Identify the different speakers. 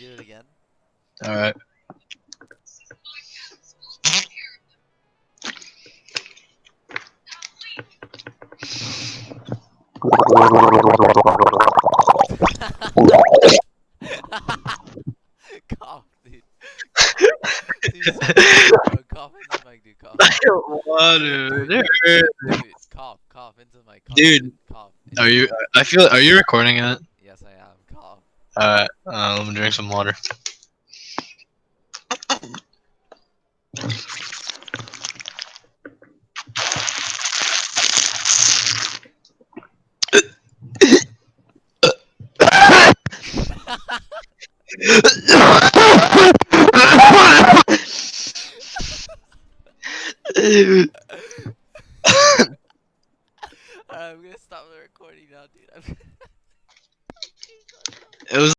Speaker 1: do it again?
Speaker 2: Alright.
Speaker 1: Cough, dude. Dude, stop coughing, bro. Cough into the mic, dude. Cough.
Speaker 2: Water.
Speaker 1: Do it. Cough. Cough into the mic. Cough.
Speaker 2: Dude,
Speaker 1: Cough.
Speaker 2: are
Speaker 1: Into
Speaker 2: you?
Speaker 1: the mic.
Speaker 2: Are you recording it?
Speaker 1: Yes, I am. Cough.
Speaker 2: Alright. Let me drink some water.